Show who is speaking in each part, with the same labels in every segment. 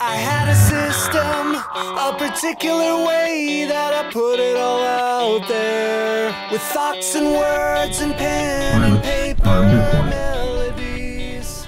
Speaker 1: I had a system, a particular way that I put it all out there, with thoughts and words and pen and paper and melodies.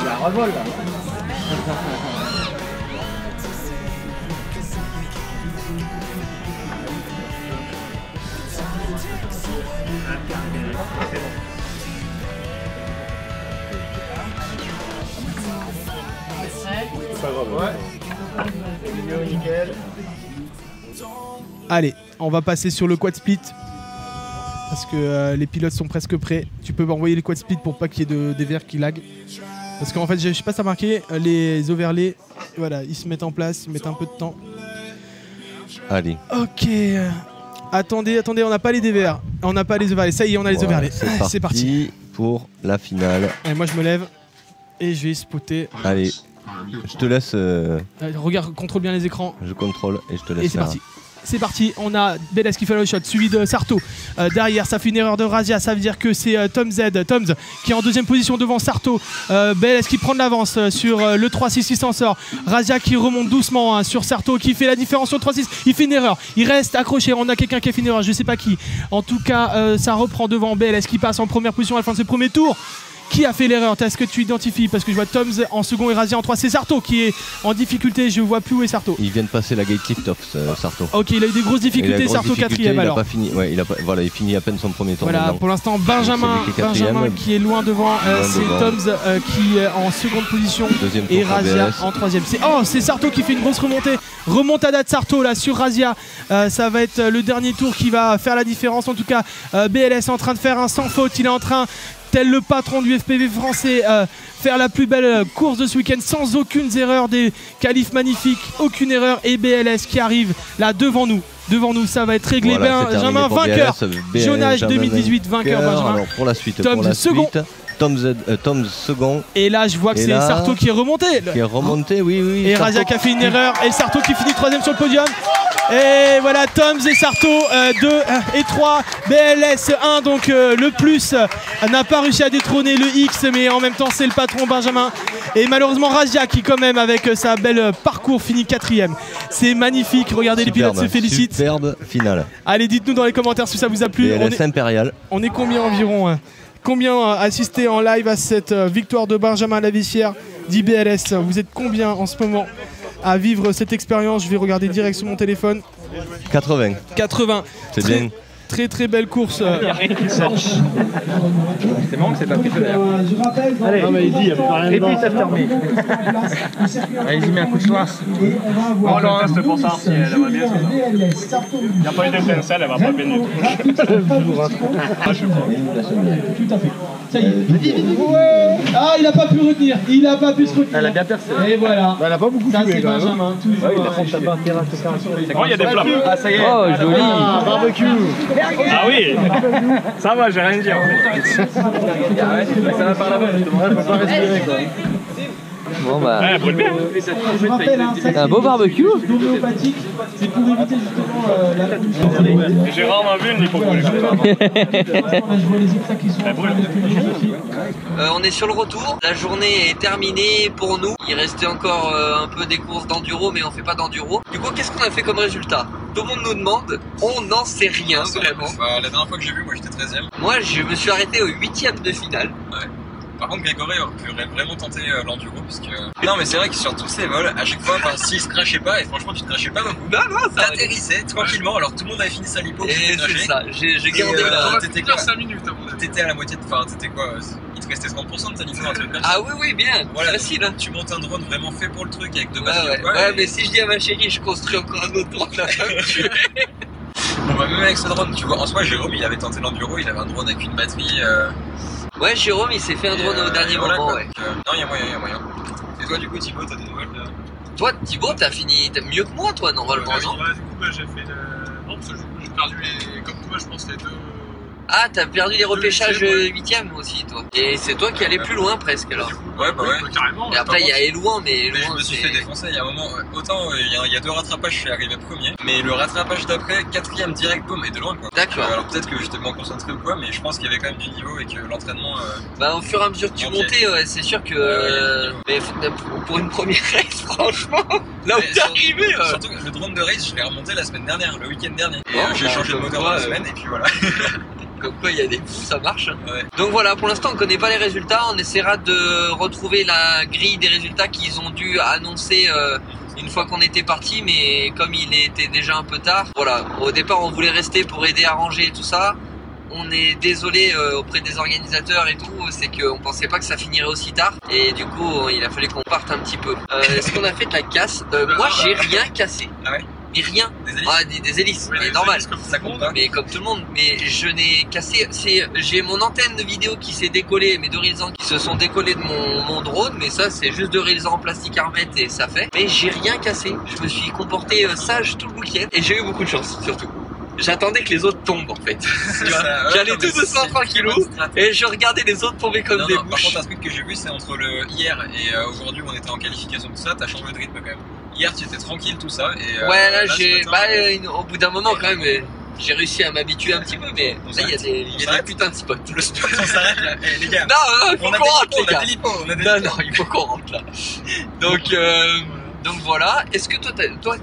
Speaker 2: Il y a un revol là.
Speaker 3: C'est pas grave.
Speaker 2: Ouais. Nickel.
Speaker 4: Allez, on va passer sur le quad split. Parce que les pilotes sont presque prêts. Tu peux envoyer les quad split pour pas qu'il y ait des verres qui lag. Parce qu'en fait, je sais pas si t'as remarqué, les overlays, voilà, ils se mettent en place, ils mettent un peu de temps.
Speaker 5: Allez.
Speaker 4: Ok. Attendez, on n'a pas les dévers. On n'a pas les overlays. Ça y est, on a les overlays. C'est parti
Speaker 5: pour la finale.
Speaker 4: Allez, moi je me lève et je vais spotter.
Speaker 5: Allez, je te laisse.
Speaker 4: Regarde, contrôle bien les écrans.
Speaker 5: Je contrôle et je te laisse.
Speaker 4: Et c'est parti. C'est parti, on a BLS qui fait le shot, suivi de Sarto. Derrière, ça fait une erreur de Razia, ça veut dire que c'est Toms qui est en deuxième position devant Sarto. BLS qui prend de l'avance sur le 3-6, il s'en sort. Razia qui remonte doucement hein, sur Sarto, qui fait la différence sur le 3-6. Il fait une erreur, il reste accroché. On a quelqu'un qui a fait une erreur, je sais pas qui. En tout cas, ça reprend devant BLS qui passe en première position à la fin de ce premier tour. Qui a fait l'erreur? Est-ce que tu identifies? Parce que je vois Toms en second et Razia en 3. C'est Sarto qui est en difficulté. Je vois plus où est Sarto.
Speaker 5: Il vient de passer la gate lift off, Sarto.
Speaker 4: Ok, il a eu des grosses difficultés. Sarto quatrième alors.
Speaker 5: Il a pas fini. Ouais, voilà, il finit à peine son premier tour.
Speaker 4: Voilà,
Speaker 5: maintenant.
Speaker 4: pour l'instant Benjamin qui est loin devant. C'est Toms qui est en seconde position et Razia en troisième. C'est Sarto qui fait une grosse remontée. Remontada de Sarto là sur Razia. Ça va être le dernier tour qui va faire la différence. En tout cas, BLS est en train de faire un sans faute. Il est en train, tel le patron du FPV français, faire la plus belle course de ce week-end sans aucune erreur, des qualifs magnifiques, aucune erreur, et BLS qui arrive là devant nous. Devant nous, ça va être réglé.
Speaker 5: Voilà,
Speaker 4: Benjamin vainqueur. Jonage 2018 vainqueur. Benjamin.
Speaker 5: Alors pour la suite,
Speaker 4: Tom second.
Speaker 5: Tom second.
Speaker 4: Et là, je vois que c'est Sarto qui est remonté.
Speaker 5: Qui est remonté, oui.
Speaker 4: Et Razia qui a fait une erreur. Et Sarto qui finit troisième sur le podium. Et voilà, Toms et Sarto 2 et 3. BLS 1, donc le plus n'a pas réussi à détrôner le X, mais en même temps, c'est le patron Benjamin. Et malheureusement, Razia qui, quand même, avec sa belle parcours, finit quatrième. C'est magnifique. Regardez, les pilotes se félicitent.
Speaker 5: Superbe finale.
Speaker 4: Allez, dites-nous dans les commentaires si ça vous a plu.
Speaker 5: BLS Impérial.
Speaker 4: On est combien environ Combien assisté en live à cette victoire de Benjamin Lavissière d'IBLS? Vous êtes combien en ce moment à vivre cette expérience? Je vais regarder direct sur mon téléphone.
Speaker 5: 80. C'est bien.
Speaker 4: Très très belle course.
Speaker 2: Il n'y a rien qui sort. C'est bon que c'est pas pris d'ailleurs. Allez,
Speaker 3: Non mais il dit, il n'y a plus rien
Speaker 2: et
Speaker 3: dedans.
Speaker 2: puis ça fermé. Allez, j'y mets un coup de soisse.
Speaker 3: Oh non, c'est pour ça, si elle va bien. Il n'y a pas eu d'étincelle, elle va pas bien du tout. Ah, je suis pas.
Speaker 4: Tout à fait. Ça y est. Ah, il n'a pas pu retenir. Il n'a pas pu se retenir.
Speaker 2: Elle a bien percé.
Speaker 4: Et voilà.
Speaker 3: Elle a pas beaucoup
Speaker 4: Ça
Speaker 3: fumé
Speaker 4: c'est
Speaker 3: quand même.
Speaker 4: Benjamin. Toujours.
Speaker 3: Oh, il y a des plats.
Speaker 2: Ah, ça y est. Oh, joli.
Speaker 3: Ah, barbecue. Ah oui. Ça va, j'ai rien à dire.
Speaker 2: Ça va par là-bas, justement.
Speaker 3: Ouais, faut pas respirer quoi.
Speaker 6: Bon bah,
Speaker 3: Ouais, brûle bien.
Speaker 4: Je rappelle,
Speaker 6: c'est un beau barbecue.
Speaker 4: Homéopathique, c'est pour éviter justement la pollution.
Speaker 3: J'ai rarement vu une hypobrûlée comme ça.
Speaker 4: Je vois les obstacles qui sont en train de se aussi.
Speaker 7: On est sur le retour, la journée est terminée pour nous. Il restait encore un peu des courses d'enduro, mais on fait pas d'enduro. Du coup, qu'est-ce qu'on a fait comme résultat? Tout le monde nous demande, on n'en sait rien vraiment.
Speaker 8: La dernière fois que j'ai vu, moi j'étais 13ème.
Speaker 7: Moi, je me suis arrêté au 8ème de finale.
Speaker 8: Ouais. Par contre, Grégory aurait pu vraiment tenter l'enduro parce que. Non, mais c'est vrai que sur tous ces vols, à chaque fois, s'il se crachait pas, et franchement, tu te crachais pas beaucoup.
Speaker 7: Non, ça
Speaker 8: t'atterrissais tranquillement, alors tout le monde avait fini sa lipo.
Speaker 7: Et c'est ça, j'ai gardé la.
Speaker 8: T'étais quoi 5 minutes T'étais à la moitié de. Enfin, t'étais quoi Il te restait 30% de ta lipo, un truc comme ça.
Speaker 7: Ah oui, bien,
Speaker 8: voilà,
Speaker 7: facile. Hein.
Speaker 8: Tu montes un drone vraiment fait pour le truc avec deux batteries.
Speaker 7: Ouais, mais si je dis à ma chérie, je construis encore un autre drone, là, ça va me tuer.
Speaker 8: Bon, bah, même avec ce drone, tu vois, en soi, Jérôme, il avait tenté l'enduro, il avait un drone avec une batterie.
Speaker 7: Ouais, Jérôme, il s'est fait un drone au dernier moment,
Speaker 8: quoi.
Speaker 7: ouais.
Speaker 8: Non, il y a moyen. Et toi, du coup, Thibaut, t'as des nouvelles
Speaker 7: Toi, Thibaut, t'as mieux que moi, toi, normalement, non?
Speaker 3: Ouais, du coup, j'ai fait le. Non, parce que j'ai perdu les. Comme toi, je pense, les
Speaker 7: Ah, t'as perdu les repêchages 8ème aussi, toi. Et c'est toi qui allais plus loin presque alors.
Speaker 8: Ouais, bah ouais.
Speaker 3: Carrément.
Speaker 7: Et après, il y a Elouan, mais
Speaker 8: Mais je
Speaker 7: Elouan,
Speaker 8: me suis
Speaker 7: c'est-
Speaker 8: fait défoncer il y a un moment. Autant il y a 2 rattrapages, je suis arrivé premier. Mais le rattrapage d'après, 4ème direct, boum, et de loin quoi.
Speaker 7: D'accord.
Speaker 8: Alors peut-être que j'étais moins concentré ou quoi, mais je pense qu'il y avait quand même du niveau et que l'entraînement.
Speaker 7: Bah, au fur et à mesure que tu
Speaker 8: Ok.
Speaker 7: montais, ouais, c'est sûr que. Mais pour une première race, franchement, là où
Speaker 8: Mais
Speaker 7: t'es arrivé.
Speaker 8: Surtout que le drone de race, je l'ai remonté la semaine dernière, le week-end dernier. Et
Speaker 7: Oh,
Speaker 8: j'ai
Speaker 7: bah,
Speaker 8: changé de
Speaker 7: comme
Speaker 8: moteur
Speaker 7: quoi,
Speaker 8: dans la semaine et puis voilà.
Speaker 7: Comme quoi, il y a des coups, ça marche.
Speaker 8: Ouais.
Speaker 7: Donc voilà, pour l'instant, on connaît pas les résultats. On essaiera de retrouver la grille des résultats qu'ils ont dû annoncer une fois qu'on était parti, mais comme il était déjà un peu tard, voilà. Au départ, on voulait rester pour aider à ranger et tout ça. On est désolé auprès des organisateurs et tout, c'est qu'on pensait pas que ça finirait aussi tard. Et du coup, il a fallu qu'on parte un petit peu. Est-ce qu'on a fait de la casse? Moi, j'ai rien cassé.
Speaker 8: Ah ouais?
Speaker 7: Mais rien.
Speaker 8: Des hélices.
Speaker 7: Ah, des hélices, mais normal.
Speaker 8: Ça compte pas.
Speaker 7: Mais comme tout le monde, mais je n'ai cassé. J'ai mon antenne de vidéo qui s'est décollée, mes 2 rails qui se sont décollés de mon drone, mais ça c'est juste 2 rails en plastique armette et ça fait. Mais j'ai rien cassé. Je me suis comporté sage tout le week-end et j'ai eu beaucoup de chance surtout. J'attendais que les autres tombent en fait. Tu vois, j'allais tout doucement tranquillou et je regardais les autres tomber comme des
Speaker 8: Par
Speaker 7: mouches.
Speaker 8: contre, un truc que j'ai vu, c'est entre le hier et aujourd'hui où on était en qualification, tout ça, t'as changé de rythme quand même. Hier, tu étais tranquille, tout ça. Et,
Speaker 7: Ouais, là,
Speaker 8: ce
Speaker 7: j'ai.
Speaker 8: matin,
Speaker 7: Au bout d'un moment, quand même, j'ai réussi à m'habituer un petit peu, mais là, il y a des putains de spots. Le spot.
Speaker 8: on s'arrête là. Eh, les gars,
Speaker 7: Non, il faut
Speaker 8: on a
Speaker 7: qu'on rentre, les
Speaker 8: des
Speaker 7: gars.
Speaker 8: lipos, on a des
Speaker 7: Non,
Speaker 8: lipos.
Speaker 7: non, il faut qu'on rentre là. Donc voilà. Est-ce que toi,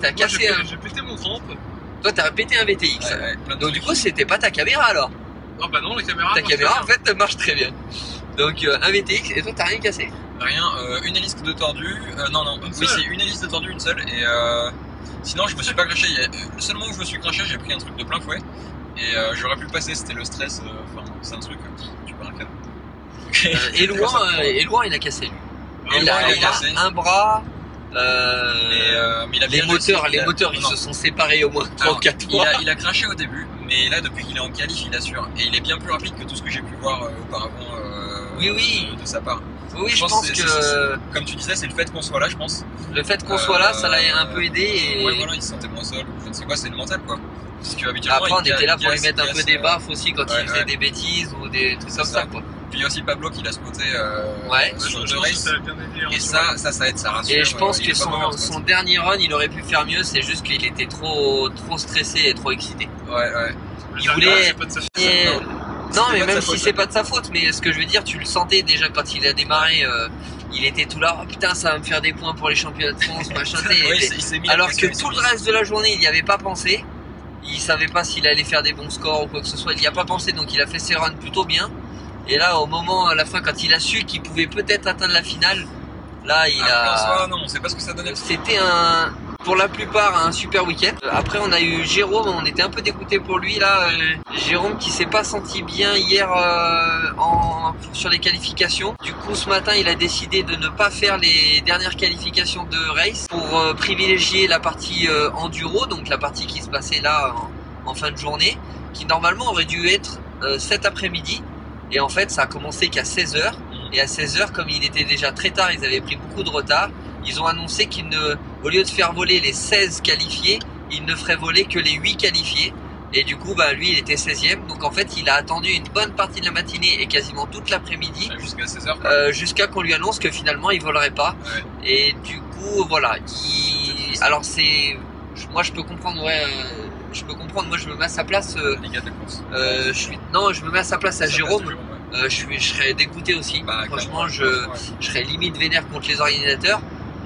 Speaker 7: t'as cassé un.
Speaker 3: J'ai pété mon crampe.
Speaker 7: Toi, t'as pété un VTX.
Speaker 8: Ouais, plein de
Speaker 7: Donc, du
Speaker 8: trucs.
Speaker 7: coup, c'était pas ta caméra alors.
Speaker 3: Non, bah non, la caméra.
Speaker 7: Ta
Speaker 3: marche
Speaker 7: caméra,
Speaker 3: bien.
Speaker 7: en fait, marche très bien. Donc, un VTX, et toi, t'as rien cassé.
Speaker 8: Rien, une hélice de tordu. Non, oui,
Speaker 3: seule.
Speaker 8: c'est une hélice de tordu, une seule. Et sinon, je me suis pas craché. Le seul moment où je me suis craché, j'ai pris un truc de plein fouet. Et j'aurais pu le passer, c'était le stress. Enfin, c'est un truc, tu peux un cadeau.
Speaker 7: Elouan, il a cassé lui.
Speaker 8: Elouan,
Speaker 7: Il a
Speaker 8: il a cassé.
Speaker 7: un bras.
Speaker 8: Mais il a
Speaker 7: Les
Speaker 8: bien
Speaker 7: moteurs,
Speaker 8: réussi.
Speaker 7: ils
Speaker 8: Non.
Speaker 7: se sont séparés au moins
Speaker 8: Alors,
Speaker 7: 3-4 fois.
Speaker 8: il a craché au début, mais là, depuis qu'il est en qualif, il assure. Et il est bien plus rapide que tout ce que j'ai pu voir auparavant
Speaker 7: Oui.
Speaker 8: de sa part.
Speaker 7: Oui, je
Speaker 8: Je pense
Speaker 7: pense
Speaker 8: que
Speaker 7: que
Speaker 8: Comme tu disais, c'est le fait qu'on soit là, je pense.
Speaker 7: le fait qu'on soit là, ça l'a un peu aidé. Et
Speaker 8: Ouais, voilà, il se sentait moins seul. Je ne sais quoi, c'est le mental, quoi. Parce que habituellement,
Speaker 7: après, on
Speaker 8: il
Speaker 7: était là pour lui
Speaker 8: casse,
Speaker 7: mettre un peu des baffes aussi quand
Speaker 8: ouais,
Speaker 7: il faisait
Speaker 8: ouais.
Speaker 7: des bêtises ou des trucs
Speaker 8: C'est
Speaker 7: comme
Speaker 8: ça.
Speaker 7: ça, quoi.
Speaker 8: Puis il y a aussi Pablo qui l'a spoté
Speaker 7: Ouais.
Speaker 8: sur le
Speaker 3: Je pense que
Speaker 8: race.
Speaker 3: ça a bien aidé, hein,
Speaker 8: Et
Speaker 3: sur
Speaker 8: ça aide, ça rassure.
Speaker 7: Et je pense
Speaker 8: il
Speaker 7: que
Speaker 8: est pas mauvais en
Speaker 7: son
Speaker 8: spot.
Speaker 7: dernier run, il aurait pu faire mieux. C'est juste qu'il était trop stressé et trop excité.
Speaker 8: Ouais.
Speaker 3: le
Speaker 7: il
Speaker 3: Dakar,
Speaker 7: voulait-
Speaker 3: c'est pas de sa faute.
Speaker 7: Et-
Speaker 8: Non.
Speaker 7: Non,
Speaker 8: C'est
Speaker 7: mais
Speaker 8: pas de
Speaker 7: même
Speaker 8: sa
Speaker 7: si
Speaker 8: faute,
Speaker 7: c'est
Speaker 8: ouais.
Speaker 7: pas de sa faute, mais ce que je veux dire, tu le sentais déjà quand il a démarré. Il était tout là, oh putain, ça va me faire des points pour les championnats de France, machin.
Speaker 8: Ouais,
Speaker 7: et-
Speaker 8: il s'est mis la
Speaker 7: Alors que
Speaker 8: pression, il s'est
Speaker 7: tout le
Speaker 8: mis-
Speaker 7: reste de la journée, il n'y avait pas pensé. Il savait pas s'il allait faire des bons scores ou quoi que ce soit. Il n'y a pas pensé, donc il a fait ses runs plutôt bien. Et là, au moment, à la fin, quand il a su qu'il pouvait peut-être atteindre la finale, là, il
Speaker 8: Après, en
Speaker 7: a.
Speaker 8: soi, non, on sait pas ce que ça donnait.
Speaker 7: C'était pour la plupart, un super week-end. Après, on a eu Jérôme, on était un peu dégoûté pour lui là. Jérôme qui s'est pas senti bien hier sur les qualifications. Du coup, ce matin, il a décidé de ne pas faire les dernières qualifications de race pour privilégier la partie enduro, donc la partie qui se passait là en fin de journée, qui normalement aurait dû être cet après-midi. Et en fait, ça a commencé qu'à 16h. Et à 16h, comme il était déjà très tard, ils avaient pris beaucoup de retard. Ils ont annoncé au lieu de faire voler les 16 qualifiés, ils ne feraient voler que les 8 qualifiés. Et du coup, lui, il était 16e. Donc en fait, il a attendu une bonne partie de la matinée et quasiment toute l'après-midi.
Speaker 8: Jusqu'à 16h.
Speaker 7: Jusqu'à qu'on lui annonce que finalement, il volerait pas.
Speaker 8: Ouais.
Speaker 7: Et du coup, voilà. Alors moi, je peux comprendre, je peux comprendre. Moi, je me mets à sa place.
Speaker 8: Les gars de la course.
Speaker 7: Je me mets à sa place à Jérôme. Je serais dégoûté aussi. Franchement, je serais limite vénère contre les organisateurs.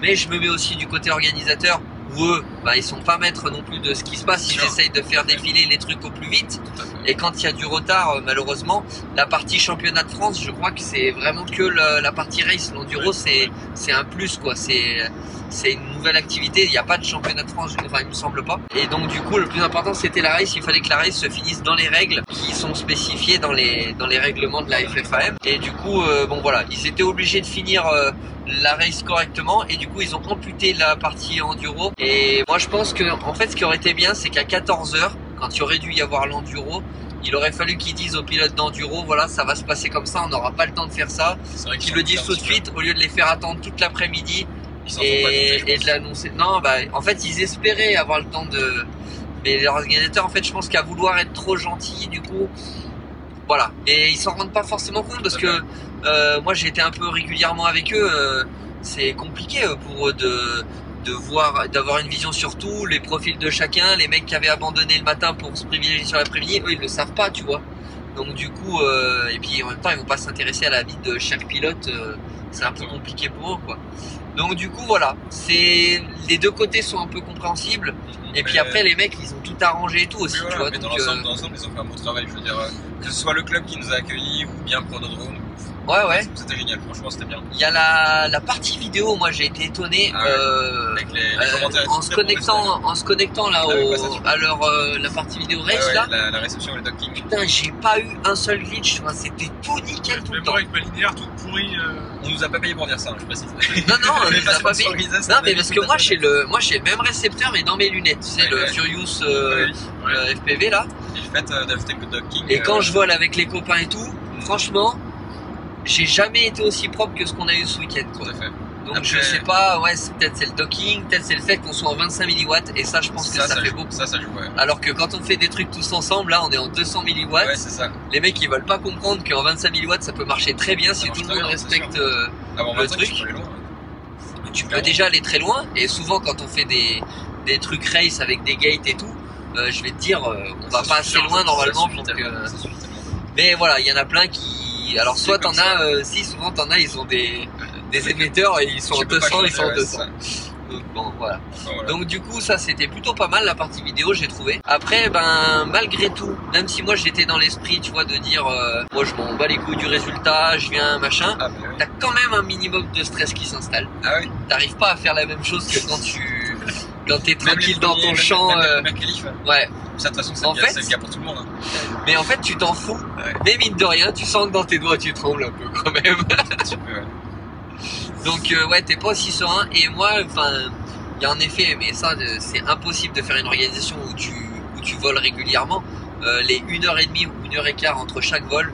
Speaker 7: Mais je me mets aussi du côté organisateur où eux, ils sont pas maîtres non plus de ce qui se passe. Ils essayent de faire défiler les trucs au plus vite. Et quand il y a du retard, malheureusement, la partie championnat de France, je crois que c'est vraiment que la partie race. L'enduro, c'est un plus, quoi. C'est une nouvelle activité. Il n'y a pas de championnat de France, enfin, il me semble pas. Et donc, du coup, le plus important, c'était la race. Il fallait que la race se finisse dans les règles qui sont spécifiées dans les règlements de la FFAM. Et du coup, voilà, ils étaient obligés de finir la race correctement. Et du coup, ils ont amputé la partie enduro. Et moi, je pense que, en fait, ce qui aurait été bien, c'est qu'à 14h, quand il aurait dû y avoir l'enduro, il aurait fallu qu'ils disent aux pilotes d'enduro, voilà, ça va se passer comme ça, on n'aura pas le temps de faire ça. Qu'ils le disent tout de suite, au lieu de les faire attendre toute l'après-midi et de l'annoncer. Non, en fait, ils espéraient avoir le temps de. Mais les organisateurs, en fait, je pense qu'à vouloir être trop gentils, du coup, Voilà. Et ils s'en rendent pas forcément compte parce que moi j'ai été un peu régulièrement avec eux. C'est compliqué pour eux de voir, d'avoir une vision sur tout, les profils de chacun. Les mecs qui avaient abandonné le matin pour se privilégier sur l'après-midi, eux ils le savent pas, tu vois. Donc du coup, et puis en même temps ils vont pas s'intéresser à la vie de chaque pilote. C'est un peu compliqué pour eux, quoi. Donc du coup voilà, c'est les deux côtés sont un peu compréhensibles. Et puis après les mecs ils ont tout arrangé et tout aussi,
Speaker 8: voilà,
Speaker 7: tu vois.
Speaker 8: Mais
Speaker 7: Donc,
Speaker 8: dans l'ensemble ils ont fait un bon travail, je veux dire, que ce soit le club qui nous a accueillis ou bien Chronodrome.
Speaker 7: ouais.
Speaker 8: C'était génial, franchement c'était bien.
Speaker 7: Il y a la partie vidéo, moi j'ai été étonné
Speaker 8: avec les commentaires
Speaker 7: en se connectant là à leur la partie vidéo race là.
Speaker 8: La réception, les docking.
Speaker 7: Putain, j'ai pas eu un seul glitch, c'était tout nickel tout le temps.
Speaker 3: Avec ma linéaire toute pourrie.
Speaker 8: On nous a pas payé pour dire ça, hein, je précise.
Speaker 7: Non, on nous a pas payé. Non, mais parce que moi j'ai le même récepteur mais dans mes lunettes, c'est le Furious FPV là.
Speaker 8: Et le fait d'ajouter le docking.
Speaker 7: Et quand je vole avec les copains et tout, franchement, j'ai jamais été aussi propre que ce qu'on a eu ce week-end, quoi.
Speaker 8: Tout à fait.
Speaker 7: Donc
Speaker 8: après,
Speaker 7: je sais pas, ouais, peut-être c'est le docking, peut-être c'est le fait qu'on soit en 25 milliwatts, et ça je pense que ça fait
Speaker 8: joue,
Speaker 7: beaucoup.
Speaker 8: Ça joue, ouais.
Speaker 7: Alors que quand on fait des trucs tous ensemble, là on est en 200 milliwatts.
Speaker 8: Ouais, c'est ça.
Speaker 7: Les mecs ils veulent pas comprendre qu'en 25 milliwatts ça peut marcher très bien si tout le monde respecte le truc. Tu peux déjà aller très loin, et souvent quand on fait des trucs race avec des gates et tout, je vais te dire, on va pas assez loin normalement pour que... Mais voilà, il y en a plein qui... Alors soit t'en as, souvent t'en as, ils ont des émetteurs et ils sont en 200, ils sont en 200. Donc bon, voilà. Donc du coup ça c'était plutôt pas mal la partie vidéo, j'ai trouvé. Après malgré tout, même si moi j'étais dans l'esprit, tu vois, de dire moi je m'en bats les couilles du résultat, je viens machin, t'as quand même un minimum de stress qui s'installe.
Speaker 8: Ah oui.
Speaker 7: T'arrives pas à faire la même chose que quand t'es tranquille dans ton champ. Ouais.
Speaker 8: Ça, de toute façon, c'est le cas pour tout le monde. Hein.
Speaker 7: Mais en fait, tu t'en fous. Ouais. Mais mine de rien, tu sens que dans tes doigts, tu trembles un peu quand même.
Speaker 8: Tu peux, ouais.
Speaker 7: Donc, ouais, t'es pas aussi serein. Et moi, enfin, il y a un effet, mais ça, c'est impossible de faire une organisation où tu voles régulièrement. Les 1h30 ou 1h15 entre chaque vol,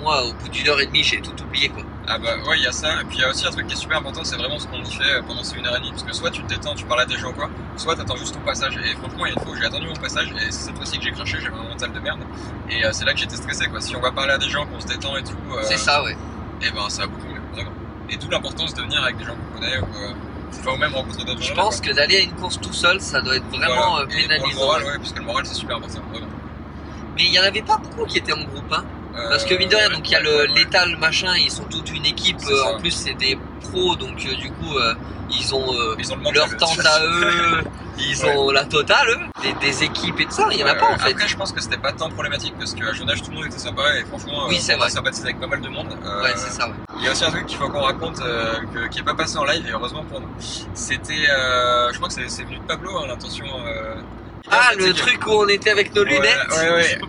Speaker 7: moi, au bout d'1h30, j'ai tout oublié, quoi.
Speaker 8: Ah bah ouais, il y a ça. Et puis il y a aussi un truc qui est super important, c'est vraiment ce qu'on y fait pendant ces 1h30. Parce que soit tu te détends, tu parles à des gens ou quoi, soit t'attends juste ton passage. Et franchement, il y a une fois où j'ai attendu mon passage, et c'est cette fois-ci que j'ai craché, j'avais un mental de merde. Et c'est là que j'étais stressé, quoi. Si on va parler à des gens, qu'on se détend et tout.
Speaker 7: C'est ça, ouais.
Speaker 8: Et ben ça va beaucoup mieux, vraiment. Et d'où l'importance de venir avec des gens qu'on connaît ou même rencontrer d'autres gens.
Speaker 7: Je pense que d'aller à une course tout seul, ça doit être vraiment pénalisant.
Speaker 8: Et pour le moral, ouais, parce que le moral c'est super important, vraiment.
Speaker 7: Mais il y en avait pas beaucoup qui étaient en groupe, hein. Parce que mine de rien, donc il y a l'étal machin, ils sont toute une équipe, en plus c'est des pros, donc du coup ils ont leur tente à eux, ils ont la totale, eux, des équipes et tout ça, il y en a pas en fait.
Speaker 8: Après je pense que c'était pas tant problématique parce qu'à Jonage tout le monde était sympa et franchement
Speaker 7: oui, c'est vrai.
Speaker 8: Ça sympathisé avec pas mal de monde.
Speaker 7: Ouais, c'est ça. Ouais.
Speaker 8: Il y a aussi un truc qu'il faut qu'on raconte qui est pas passé en live et heureusement pour nous. C'était, je crois que c'est venu de Pablo, hein, l'intention.
Speaker 7: Le truc où on était avec nos lunettes.
Speaker 8: Ouais.